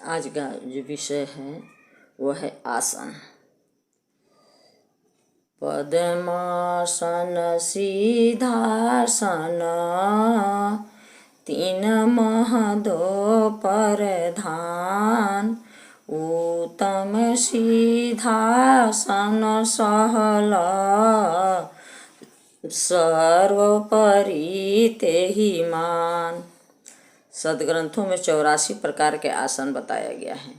आज का जो विषय है वह है आसन। पद्मासन, सीधासन, तीन महदो परधान। उत्तम सीधासन सहल, सर्वोपरि तेहि मान। सदग्रंथों में 84 प्रकार के आसन बताया गया है,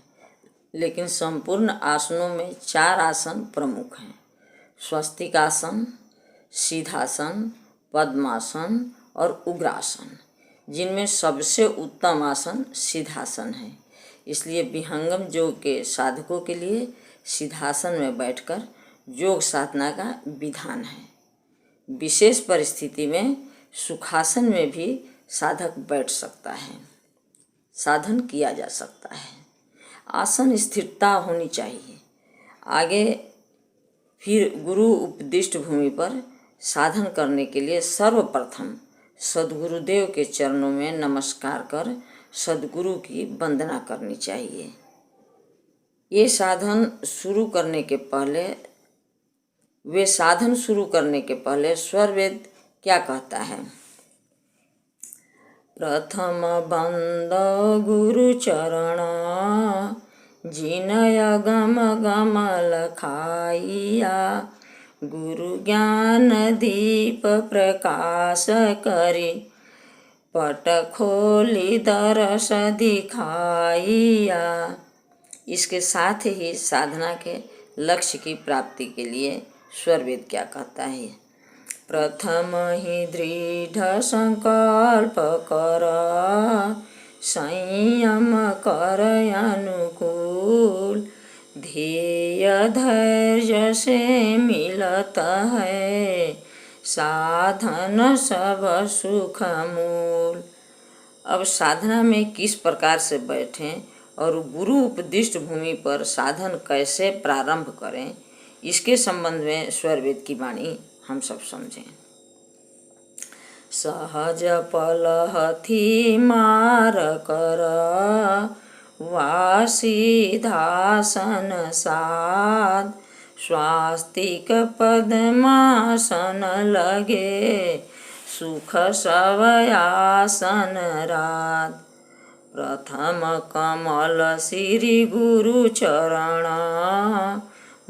लेकिन संपूर्ण आसनों में 4 आसन प्रमुख हैं: स्वस्तिक आसन, सीधासन, पद्मासन और उग्रासन, जिनमें सबसे उत्तम आसन सीधासन है। इसलिए विहंगम योग के साधकों के लिए सीधासन में बैठकर योग साधना का विधान है। विशेष परिस्थिति में सुखासन में भी साधक बैठ सकता है, साधन किया जा सकता है। आसन स्थिरता होनी चाहिए। आगे फिर गुरु उपदिष्ट भूमि पर साधन करने के लिए सर्वप्रथम सद्गुरुदेव के चरणों में नमस्कार कर सद्गुरु की वंदना करनी चाहिए। ये साधन शुरू करने के पहले स्वरवेद क्या कहता है? प्रथम बंद गुरु चरण, जिनय गम गम लखाइया। गुरु ज्ञान दीप प्रकाश करी, पट खोली दरस दिखाइया। इसके साथ ही साधना के लक्ष्य की प्राप्ति के लिए स्वरवेद क्या कहता है? प्रथम ही दृढ़ संकल्प कर, संयम कर अनुकूल। ध्येय धैर्य से मिलता है, साधन सब सुख मूल। अब साधना में किस प्रकार से बैठें और गुरु उपदिष्ट भूमि पर साधन कैसे प्रारंभ करें, इसके संबंध में स्वरवेद की वाणी हम सब समझें। सहज पलहथी मार कर, वा सीधासन साध। स्वास्तिक पद्मासन लगे, सुख सब आसन रात। प्रथम कमल श्री गुरु चरण,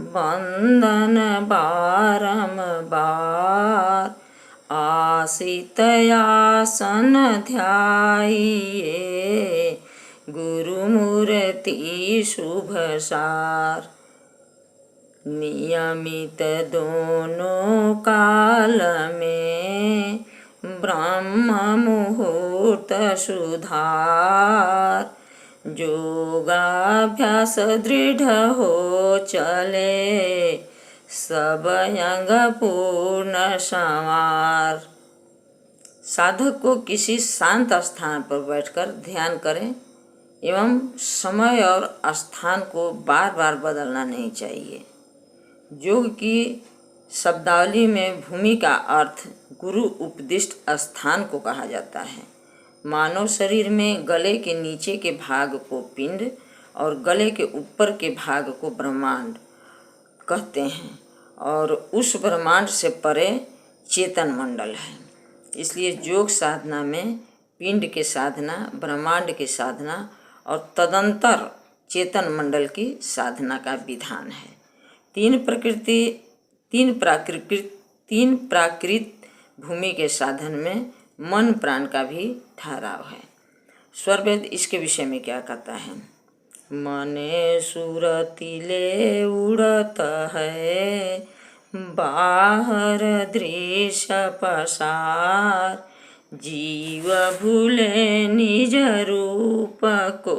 वंदन बारंबार। आसित आसन ध्याइए, गुरु मूर्ति शुभ सार। नियमित दोनों काल में, ब्रह्म मुहूर्त सुधार। योगाभ्यास दृढ़ हो चले, सब अंग पूर्ण संवार। साधक को किसी शांत स्थान पर बैठकर ध्यान करें एवं समय और स्थान को बार बार बदलना नहीं चाहिए। योग की शब्दावली में भूमि का अर्थ गुरु उपदिष्ट स्थान को कहा जाता है। मानव शरीर में गले के नीचे के भाग को पिंड और गले के ऊपर के भाग को ब्रह्मांड कहते हैं, और उस ब्रह्मांड से परे चेतन मंडल है। इसलिए योग साधना में पिंड के साधना, ब्रह्मांड की साधना और तदंतर चेतन मंडल की साधना का विधान है। तीन प्राकृत भूमि के साधन में मन प्राण का भी ठहराव है। स्वरवेद इसके विषय में क्या कहता है? मने सुरतिले उड़त है, बाहर दृश्य पसार। जीव भूले निज रूप को,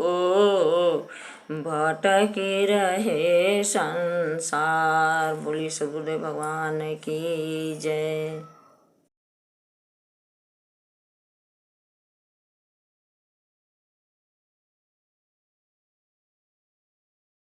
भटके रहे संसार। बोली सद्गुरुदेव भगवान की जय।